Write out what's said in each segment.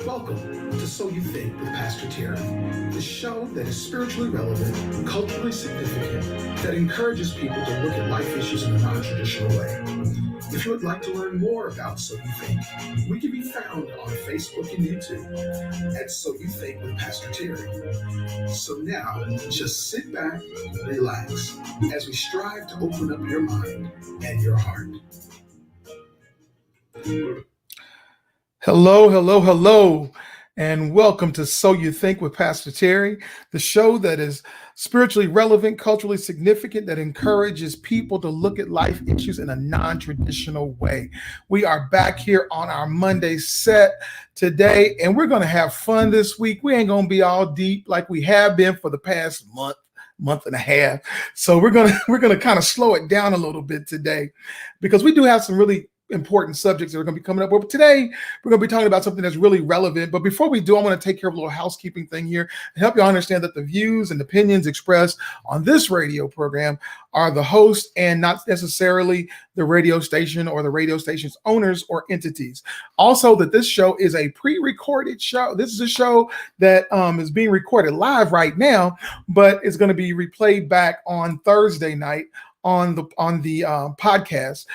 Welcome to So You Think with Pastor Terry, the show that is spiritually relevant, culturally significant, that encourages people to look at life issues in a non-traditional way. If you would like to learn more about So You Think, we can be found on Facebook and YouTube at So You Think with Pastor Terry. So now, just sit back, relax, as we strive to open up your mind and your heart. Hello, hello, hello, and welcome to So You Think with Pastor Terry, the show that is spiritually relevant, culturally significant, that encourages people to look at life issues in a non-traditional way. We are back here on our Monday set today, and we're going to have fun this week. We ain't going to be all deep like we have been for the past month and a half. So we're gonna kind of slow it down a little bit today, because we do have some really important subjects that are going to be coming up. But today, we're going to be talking about something that's really relevant. But before we do, I want to take care of a little housekeeping thing here and help you understand that the views and opinions expressed on this radio program are the host and not necessarily the radio station or the radio station's owners or entities. Also, that this show is a pre-recorded show. This is a show that is being recorded live right now, but it's going to be replayed back on Thursday night on the podcast,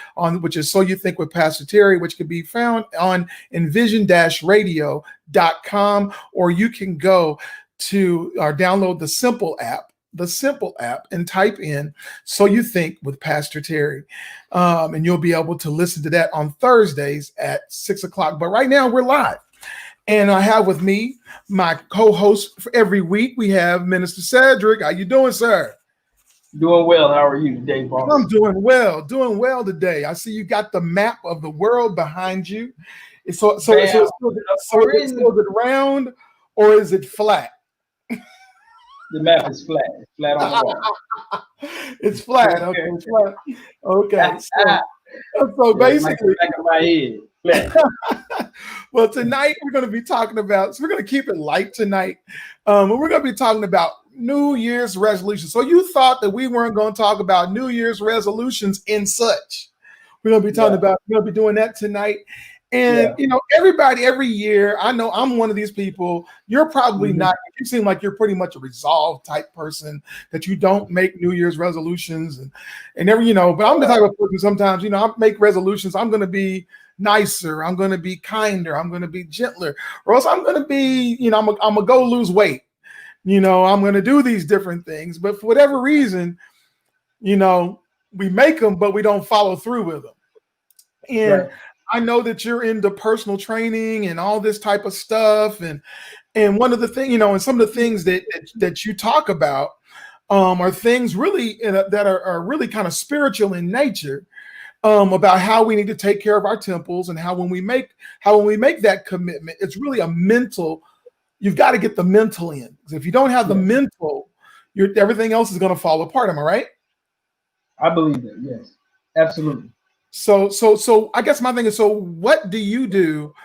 which is So You Think with Pastor Terry, which can be found on envision-radio.com, or you can go to or download the Simple app, and type in So You Think with Pastor Terry, and you'll be able to listen to that on Thursdays at 6:00. But right now we're live. And I have with me my co-host for every week. We have Minister Cedric. How you doing, sir? Doing well. How are you today, boss? I'm doing well today. I see you got the map of the world behind you. So is it round or is it flat? The map is flat. It's flat on the wall. It's flat. Okay. It's flat. Okay. So basically, back of my head. Flat. Well, tonight we're going to be talking about. So we're going to keep it light tonight. We're going to be talking about New Year's resolutions. So you thought that we weren't going to talk about New Year's resolutions and such. We're going to be talking about. We're going to be doing that tonight. And you know, everybody every year. I know I'm one of these people. You're probably not. You seem like you're pretty much a resolved type person, that you don't make New Year's resolutions and every, you know. But I'm the type of person sometimes, you know, I make resolutions. I'm going to be nicer. I'm going to be kinder. I'm going to be gentler, or else I'm going to be, you know, I'm going to go lose weight. You know, I'm going to do these different things, but for whatever reason, you know, we make them, but we don't follow through with them. And I know that you're into personal training and all this type of stuff. And one of the things, you know, and some of the things that you talk about are things really that are really kind of spiritual in nature, about how we need to take care of our temples, and how when we make that commitment, it's really a mental. You've got to get the mental in. Because if you don't have the mental, everything else is going to fall apart. Am I right? I believe that. Yes, absolutely. So I guess my thing is, so what do you do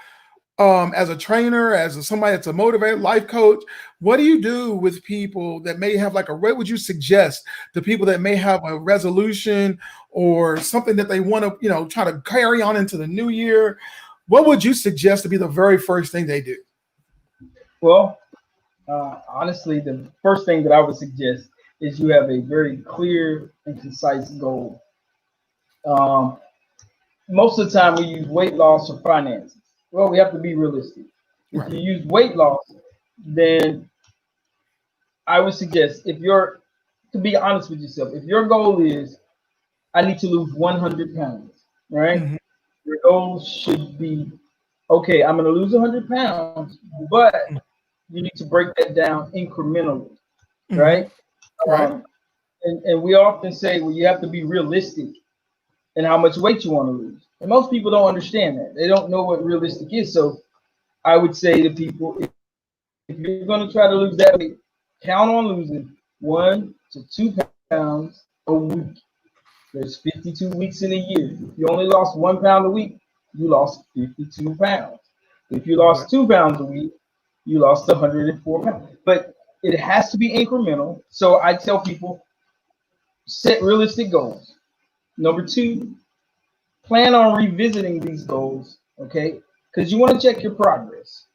as a trainer, as somebody that's a motivated life coach? What do you do with people that may have what would you suggest to people that may have a resolution or something that they want to, you know, try to carry on into the new year? What would you suggest to be the very first thing they do? Well, honestly, the first thing that I would suggest is you have a very clear and concise goal. Most of the time we use weight loss or finances. Well, we have to be realistic. If you use weight loss, then I would suggest, to be honest with yourself, if your goal is, I need to lose 100 pounds, right? Mm-hmm. Your goal should be, okay, I'm going to lose 100 pounds, but you need to break that down incrementally, right? Right. And we often say, well, you have to be realistic in how much weight you want to lose. And most people don't understand that. They don't know what realistic is. So I would say to people, if you're going to try to lose that weight, count on losing 1 to 2 pounds a week. There's 52 weeks in a year. If you only lost 1 pound a week, you lost 52 pounds. If you lost 2 pounds a week, you lost 104 pounds. But it has to be incremental. So I tell people, set realistic goals. Number 2, plan on revisiting these goals, okay? Because you want to check your progress.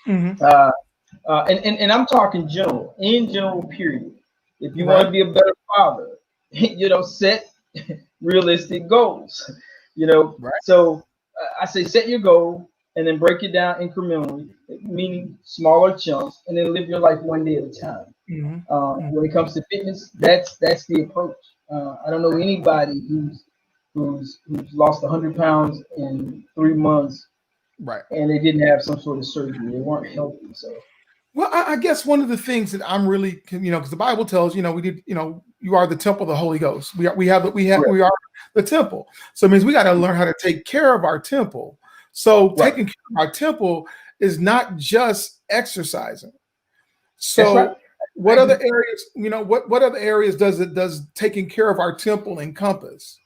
Mm-hmm. And I'm talking general, in general, period. If you want Right. to be a better father, set realistic goals. Right. So I say set your goal and then break it down incrementally, meaning smaller chunks, and then live your life one day at a time. Mm-hmm. When it comes to fitness, that's the approach. I don't know anybody who's lost 100 pounds in 3 months Right. and they didn't have some sort of surgery. They weren't healthy. So Well, I guess one of the things that I'm really, because the Bible tells, we did, you are the temple of the Holy Ghost. correct, We are the temple. So it means we got to learn how to take care of our temple. So right. taking care of our temple is not just exercising. That's right. So what I agree. other areas, what other areas does taking care of our temple encompass?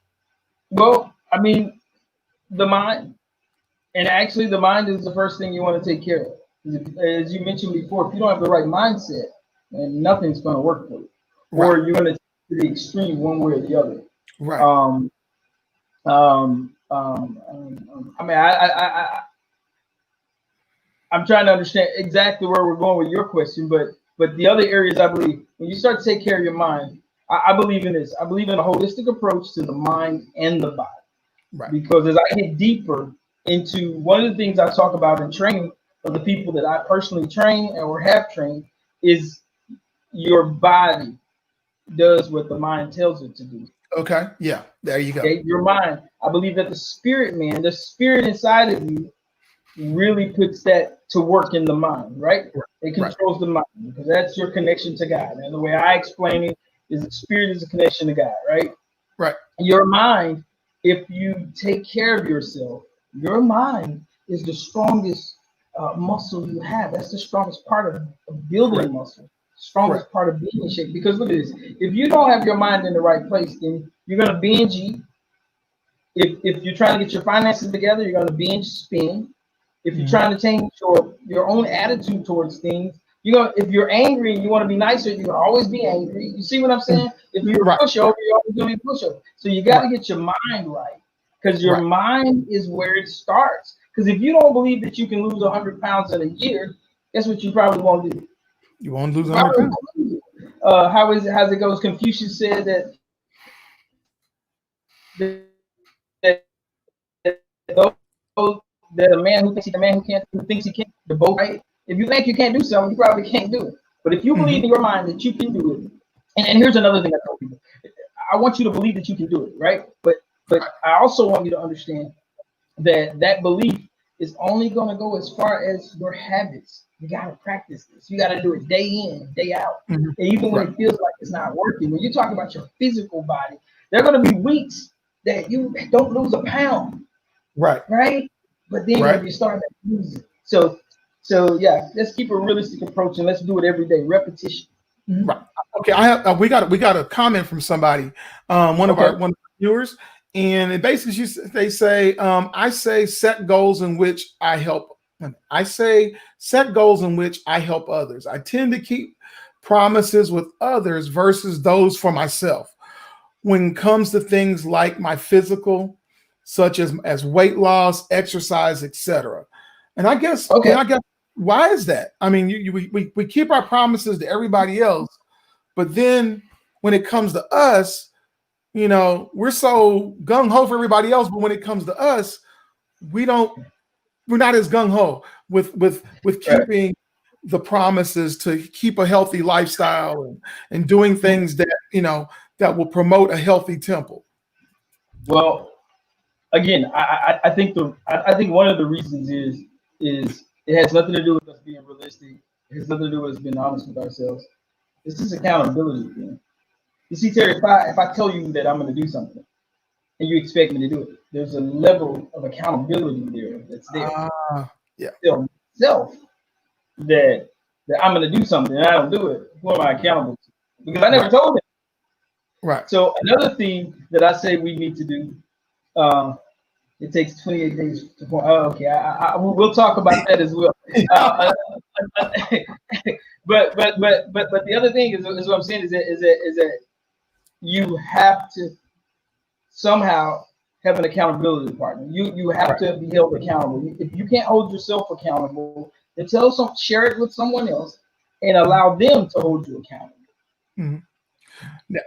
Well, I mean, the mind, and actually, the mind is the first thing you want to take care of. As you mentioned before, if you don't have the right mindset, then nothing's going to work for you, Right. or you're going to take to the extreme one way or the other. Right. Um, I mean, I'm trying to understand exactly where we're going with your question, but the other areas, I believe when you start to take care of your mind, I believe in this. I believe in a holistic approach to the mind and the body. Right. Because as I get deeper into one of the things I talk about in training of the people that I personally train or have trained is your body does what the mind tells it to do. Okay. Yeah. There you go. Okay, your mind. I believe that the spirit man, the spirit inside of you really puts that to work in the mind, right? It Right. controls the mind because that's your connection to God. And the way I explain it is the spirit is a connection to God, right? Right. Your mind, if you take care of yourself, your mind is the strongest muscle you have. That's the strongest part of Correct. building muscle, Correct. strongest part of being in shape. Because look at this: if you don't have your mind in the right place, then you're gonna binge eat. If you're trying to get your finances together, you're gonna binge spend. If you're Mhm. trying to change your own attitude towards things, if you're angry and you want to be nicer, you're gonna always be angry. You see what I'm Mhm. saying? If you're a Right. pushover, you're always gonna be a pushover. So you got Right. to get your mind right because your Right. mind is where it starts. Because if you don't believe that you can lose 100 pounds in a year, guess what you probably won't do? You won't lose You 100 probably pounds. won't lose it. How's it goes? Confucius said that those that a man who thinks he can, who thinks he can't, they're both right. If you think you can't do something, you probably can't do it. But if you believe Hmm. in your mind that you can do it, and here's another thing I tell people: I want you to believe that you can do it, right? But Right. I also want you to understand that that belief is only going to go as far as your habits. You got to practice this. You got to do it day in, day out. Hmm. And even when Right. it feels like it's not working, when you talk about your physical body, there are going to be weeks that you don't lose a pound, Right. right? But then Right. when you start to lose it, so yeah, let's keep a realistic approach and let's do it every day. Repetition. Right. Okay. I have we got a comment from somebody, Okay. one of the viewers, and it basically they say, I say set goals in which I help. I say set goals in which I help others. I tend to keep promises with others versus those for myself. When it comes to things like my physical, such as weight loss, exercise, etc. And Okay. I guess why is that? I mean, we keep our promises to everybody else, but then when it comes to us, we're so gung ho for everybody else, but when it comes to us, we don't we're not as gung ho with Right. keeping the promises to keep a healthy lifestyle and doing things that that will promote a healthy temple. Well, again, I think I think one of the reasons is it has nothing to do with us being realistic. It has nothing to do with us being honest with ourselves. This is accountability thing. You see, Terry, if I tell you that I'm going to do something and you expect me to do it, there's a level of accountability there that's there. Yeah. Still self that I'm going to do something and I don't do it. Who am I accountable to? Because I never Right. told him. Right. So another thing that I say we need to do. It takes 28 days to form. Oh, okay, we'll talk about that as well. Uh, but the other thing is what I'm saying is that you have to somehow have an accountability partner. You have Right. to be held accountable. If you can't hold yourself accountable, and share it with someone else, and allow them to hold you accountable. Mhm.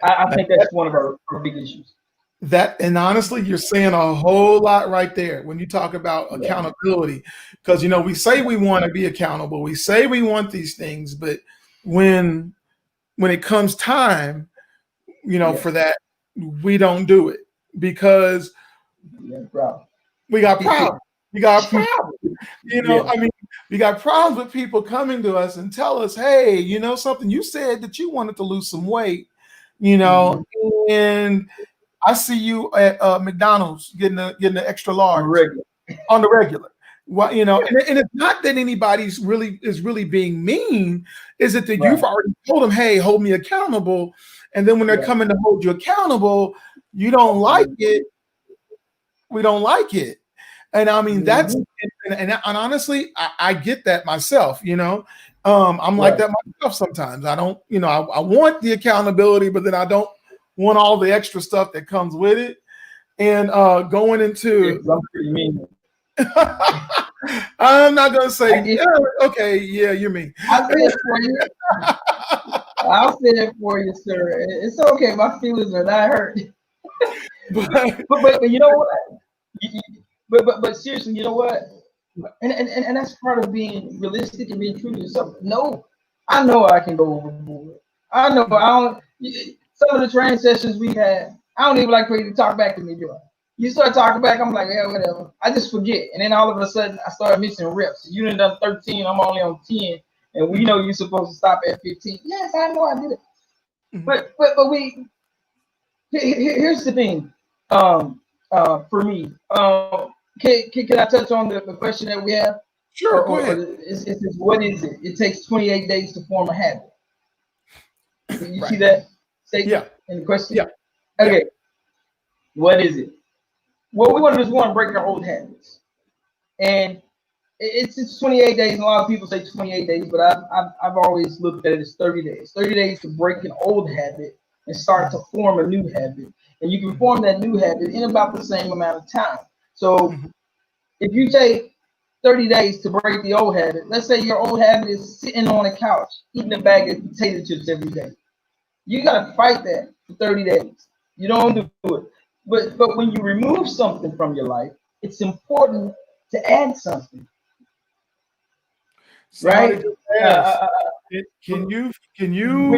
I think that's one of our big issues. That, and honestly, you're saying a whole lot right there when you talk about Yeah. accountability, because we say we want to be accountable, we say we want these things, but when it comes time, for that, we don't do it because Yeah, bro. we got problems. We got problems. Yeah. I mean, we got problems with people coming to us and tell us, hey, something, you said that you wanted to lose some weight, and I see you at McDonald's getting an extra large on the regular. Well, and it's not that anybody's really being mean. Is it that you've already told them, hey, hold me accountable, and then when they're coming to hold you accountable, you don't like it. We don't like it, and I mean that's and honestly, I get that myself. I'm like that myself sometimes. I don't, I want the accountability, but then I don't want all the extra stuff that comes with it. And going into, I'm pretty mean. I'm not gonna say, okay, yeah, you're mean. I'll say it for you. I'll say it for you, sir. It's okay. My feelings are not hurt. but you know what? But seriously, you know what? And that's part of being realistic and being true to yourself. No, I know I can go overboard. I know I don't. Some of the training sessions we had, I don't even like for you to talk back to me, do I? You start talking back, I'm like, yeah, whatever. I just forget. And then all of a sudden, I start missing reps. You done 13, I'm only on 10. And we know you're supposed to stop at 15. Yes, I know I did it. Mm-hmm. But here's the thing. For me, can I touch on the question that we have? Sure, go ahead. What is it? It takes 28 days to form a habit. You see that statement in the question? Yeah. Okay. What is it? Well, we want to break our old habits, and it's 28 days. And a lot of people say 28 days, but I've always looked at it as 30 days. 30 days to break an old habit and start to form a new habit, and you can form that new habit in about the same amount of time. So, if you take 30 days to break the old habit, let's say your old habit is sitting on a couch eating a bag of potato chips every day. You gotta fight that for 30 days. You don't do it. But when you remove something from your life, it's important to add something. Right? Can you when you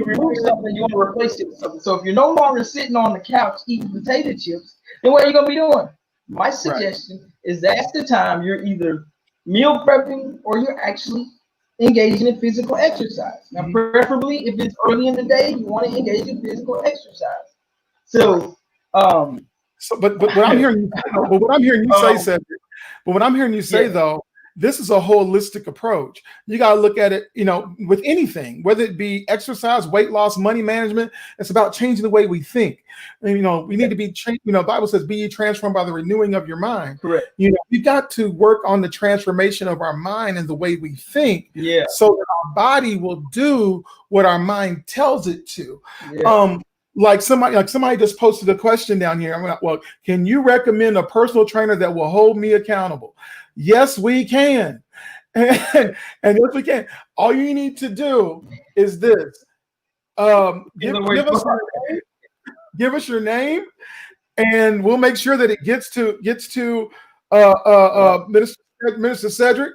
remove something, you want to replace it with something. So if you're no longer sitting on the couch eating potato chips, then what are you gonna be doing? My suggestion is that's the time you're either meal prepping or you're actually engaging in physical exercise. Now, preferably if it's early in the day, you want to engage in physical exercise. So, but what I'm hearing, you say, though, this is a holistic approach. You got to look at it, with anything, whether it be exercise, weight loss, money management. It's about changing the way we think. And, we need to be changed. The Bible says, "Be ye transformed by the renewing of your mind." Correct. We've got to work on the transformation of our mind and the way we think, so that our body will do what our mind tells it to. Yeah. Like somebody just posted a question down here. I'm like, well, can you recommend a personal trainer that will hold me accountable? Yes, we can. And if we can, all you need to do is this. Give us your name, and we'll make sure that it gets to Minister Cedric.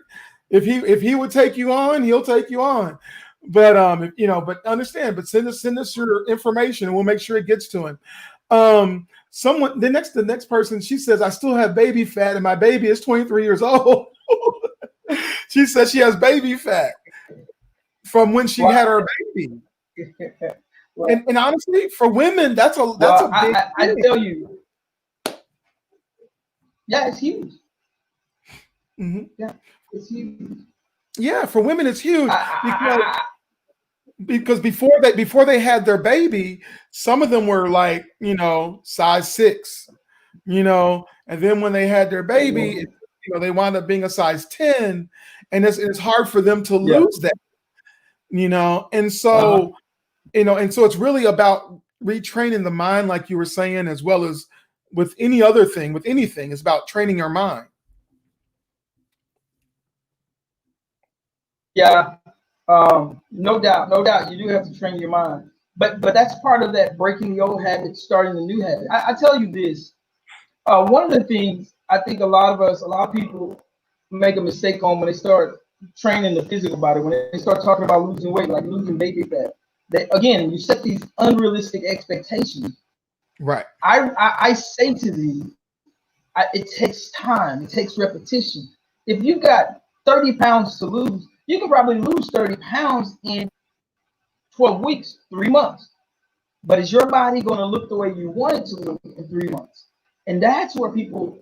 If he would take you on, he'll take you on. But but understand, but send us your information and we'll make sure it gets to him. The next person, she says, I still have baby fat and my baby is 23 years old. She says she has baby fat from when she had her baby. And honestly, for women, that's a big thing. I tell you, it's huge. Mm-hmm. Yeah, it's huge. Yeah, for women, it's huge because before they had their baby, some of them were like, size 6, and then when they had their baby, they wound up being a size 10, and it's hard for them to lose that, and so, and so it's really about retraining the mind, like you were saying, as well as with any other thing, with anything, it's about training your mind. Yeah, no doubt, no doubt. You do have to train your mind, but that's part of that breaking the old habit, starting the new habit. I tell you this. One of the things I think a lot of people make a mistake on when they start training the physical body, when they start talking about losing weight, like losing baby fat. That again, you set these unrealistic expectations. Right. I say to these, it takes time, it takes repetition. If you've got 30 pounds to lose, you can probably lose 30 pounds in 12 weeks, 3 months. But is your body going to look the way you want it to look in 3 months? And that's where people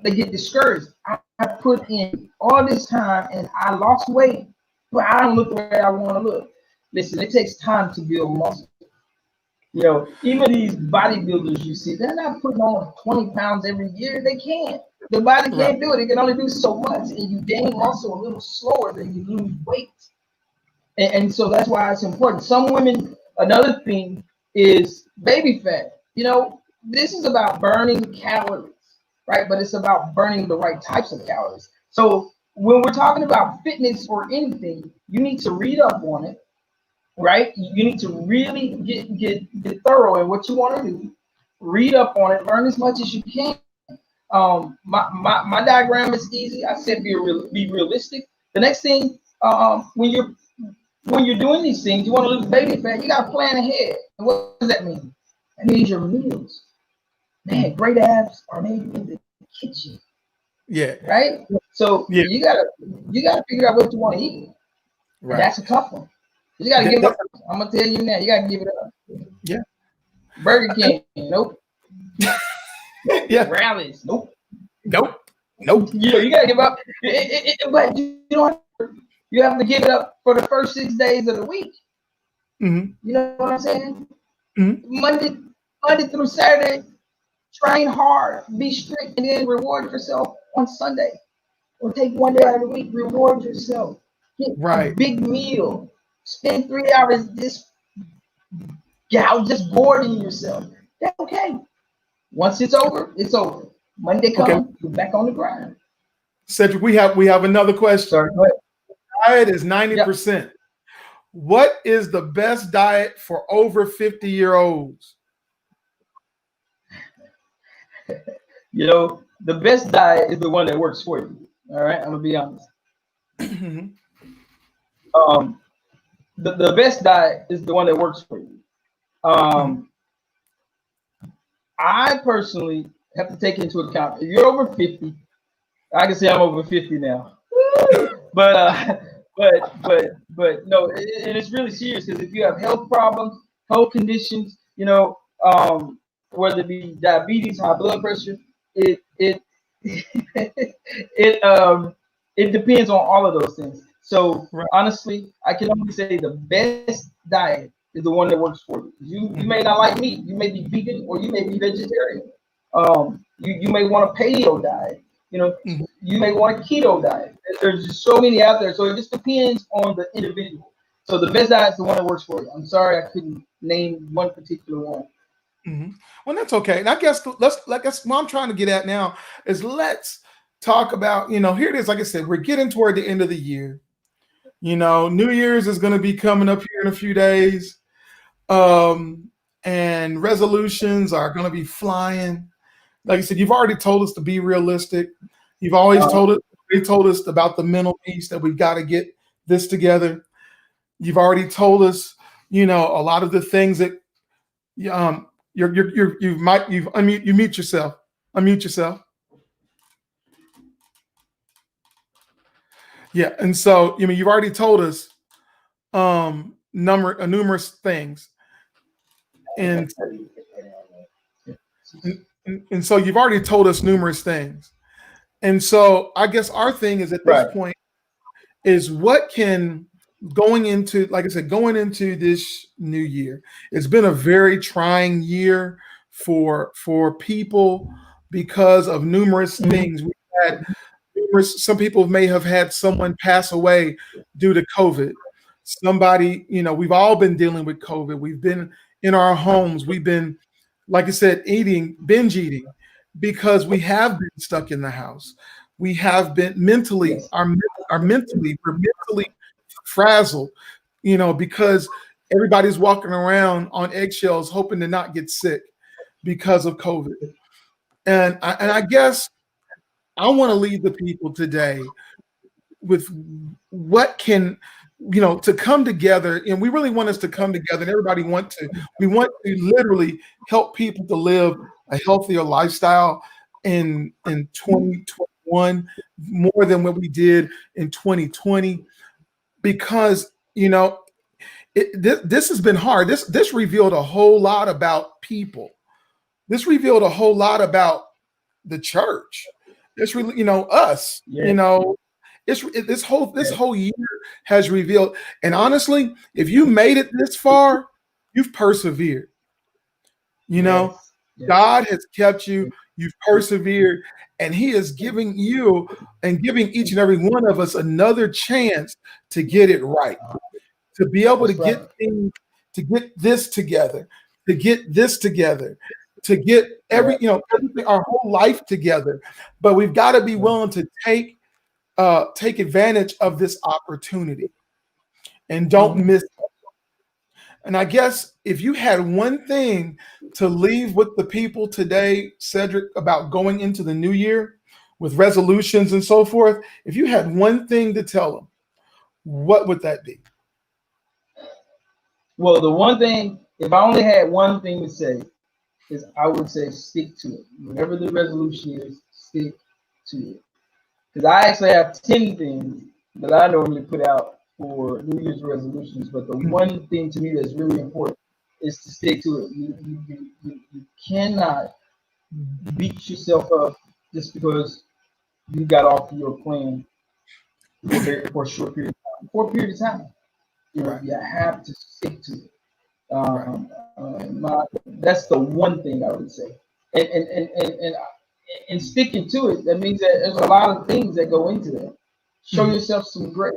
they get discouraged. I put in all this time and I lost weight, but I don't look the way I want to look. Listen, it takes time to build muscle. Even these bodybuilders you see, they're not putting on 20 pounds every year. They can't. The body can't do it. It can only do so much, and you gain muscle a little slower than you lose weight. And so that's why it's important. Some women, another thing is baby fat. This is about burning calories, right? But it's about burning the right types of calories. So when we're talking about fitness or anything, you need to read up on it, right? You need to really get thorough in what you want to do. Read up on it, learn as much as you can. My diagram is easy. I said be realistic. The next thing, when you're doing these things, you want to lose baby fat, you got to plan ahead. And what does that mean? That means your meals. Man, great abs are made in the kitchen. Yeah. Right? So you gotta figure out what you want to eat. Right. And that's a tough one. You gotta give it up. I'm gonna tell you now, you gotta give it up. Yeah. Burger King, nope. Yeah. Rallies, nope. Nope. You gotta give up. But you have to give it up for the first 6 days of the week. Mm-hmm. You know what I'm saying? Mm-hmm. Monday through Saturday, train hard, be strict, and then reward yourself on Sunday. Or take 1 day out of the week, reward yourself. Get a big meal. Spend 3 hours just boarding yourself. That's okay. Once it's over, it's over. Monday comes, you're back on the grind. Cedric, we have another question. Sorry, go ahead. Diet is 90%. Yep. What is the best diet for over 50-year-olds? The best diet is the one that works for you. All right, I'm gonna be honest. The best diet is the one that works for you. I personally have to take into account if you're over 50. I can say I'm over 50 now, but no, and it's really serious because if you have health problems, health conditions, whether it be diabetes, high blood pressure, it depends on all of those things. So honestly, I can only say the best diet is the one that works for you. You may not like meat, you may be vegan or you may be vegetarian. You may want a paleo diet. You may want a keto diet. There's just so many out there. So it just depends on the individual. So the best diet is the one that works for you. I'm sorry I couldn't name one particular one. Mm-hmm. Well, that's okay. And I guess what I'm trying to get at now is let's talk about, here it is. Like I said, we're getting toward the end of the year. New Year's is going to be coming up here in a few days. And resolutions are going to be flying. Like I said, you've already told us to be realistic. You've always told us about the mental piece that we've got to get this together. You've already told us, a lot of the things that you mute yourself. Unmute yourself. Yeah, and so you've already told us numerous things, and so you've already told us numerous things, and so I guess our thing is at this point is what can going into this new year. It's been a very trying year for people because of numerous things. We've had some people may have had someone pass away due to COVID. Somebody, we've all been dealing with COVID. We've been in our homes. We've been, like I said, binge eating because we have been stuck in the house. we have been mentally, Yes. we're mentally frazzled, because everybody's walking around on eggshells hoping to not get sick because of COVID. And I guess I want to leave the people today with what can, to come together. And we really want us to come together, and we want to literally help people to live a healthier lifestyle in 2021 more than what we did in 2020, because this has been hard. This revealed a whole lot about people. This revealed a whole lot about the church. This really, us. Yeah. This whole year has revealed. And honestly, if you made it this far, you've persevered. Yes. Yes. God has kept you. You've persevered, and He is giving you and giving each and every one of us another chance to get it right, to be able That's to get right. things, to get this together, to get this together, to get everything, our whole life together. But we've got to be willing to take advantage of this opportunity and don't miss it. And I guess if you had one thing to leave with the people today, Cedric, about going into the new year with resolutions and so forth, if you had one thing to tell them, what would that be? Well, the one thing, if I only had one thing to say, is I would say stick to it. Whatever the resolution is, stick to it. Because I actually have 10 things that I normally put out for New Year's resolutions, but the one thing to me that's really important is to stick to it. You cannot beat yourself up just because you got off your plan for a short period of time. For a period of time, you have to stick to it. That's the one thing I would say, and sticking to it. That means that there's a lot of things that go into that. Show yourself some grace.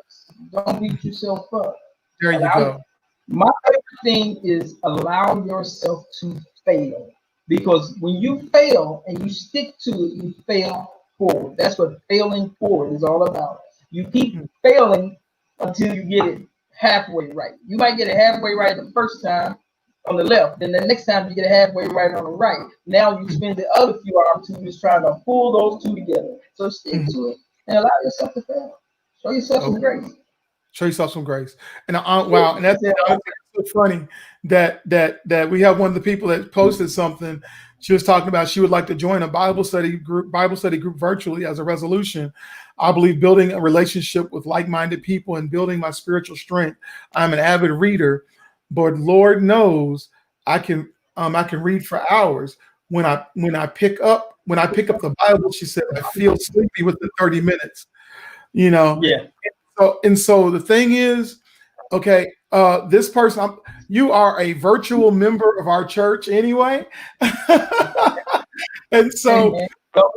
Don't beat yourself up. There you go. My favorite thing is allow yourself to fail, because when you fail and you stick to it, you fail forward. That's what failing forward is all about. You keep failing until you get it halfway right. You might get it halfway right the first time on the left, then the next time you get it halfway right on the right. Now you spend the other few opportunities trying to pull those two together. So stick to it and allow yourself to fail. Show yourself some grace. Show yourself some grace. And wow, and that's so funny that we have one of the people that posted something. She was talking about she would like to join a Bible study group virtually as a resolution. I believe building a relationship with like-minded people and building my spiritual strength. I'm an avid reader, but Lord knows I can read for hours. When I pick up the Bible, she said, I feel sleepy within 30 minutes. Yeah. So the thing is, okay, this person, you are a virtual member of our church anyway. And so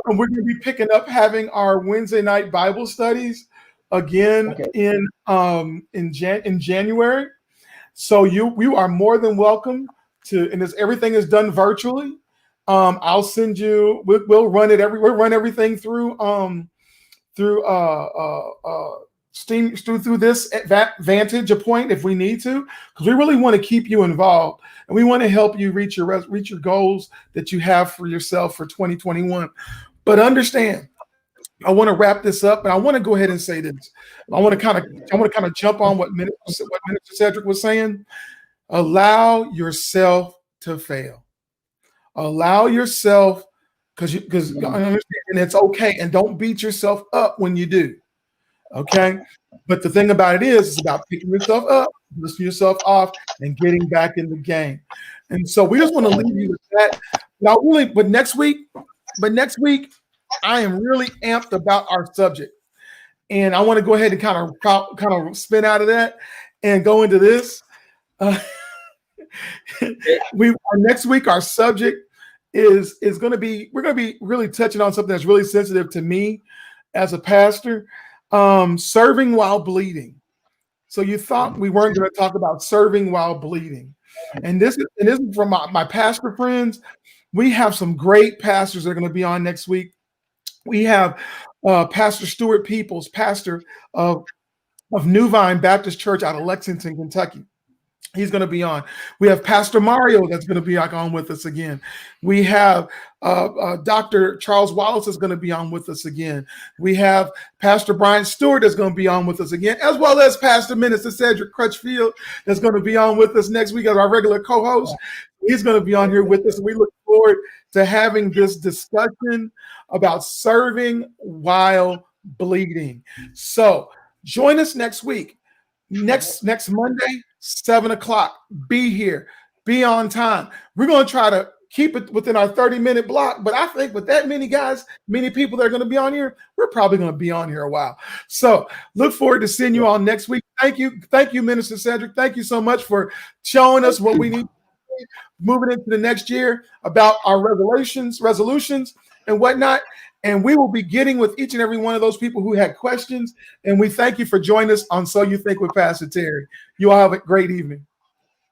we're going to be picking up having our Wednesday night Bible studies again in January. So you are more than welcome to, and everything is done virtually. I'll send you. We'll run it we'll run everything through Steam through this Vantage point if we need to, because we really want to keep you involved and we want to help you reach your goals that you have for yourself for 2021. But understand, I want to wrap this up, and I want to go ahead and say this. I want to kind of jump on what Minister Cedric was saying. Allow yourself to fail. Allow yourself, because and it's okay, and don't beat yourself up when you do. Okay, but the thing about it is, it's about picking yourself up, dusting yourself off, and getting back in the game. And so we just want to leave you with that. But next week, I am really amped about our subject, and I want to go ahead and kind of spin out of that and go into this. Next week, our subject is going to be, we're going to be really touching on something that's really sensitive to me as a pastor. Serving while bleeding. So you thought we weren't going to talk about serving while bleeding. And this is from my pastor friends. We have some great pastors that are going to be on next week. We have Pastor Stuart Peoples, pastor of New Vine Baptist Church out of Lexington, Kentucky. He's going to be on. We have Pastor Mario that's going to be on with us again. We have Dr. Charles Wallace is going to be on with us again. We have Pastor Brian Stewart that's going to be on with us again, as well as Pastor Minister Cedric Crutchfield that's going to be on with us next week as our regular co-host. He's going to be on here with us. We look forward to having this discussion about serving while bleeding. So join us next week. Next Monday, 7 o'clock. Be here. Be on time. We're going to try to keep it within our 30-minute block. But I think with that many guys, many people that are going to be on here, we're probably going to be on here a while. So look forward to seeing you all next week. Thank you. Thank you, Minister Cedric. Thank you so much for showing us what we need moving into the next year about our resolutions and whatnot. And we will be getting with each and every one of those people who had questions. And we thank you for joining us on So You Think with Pastor Terry. You all have a great evening.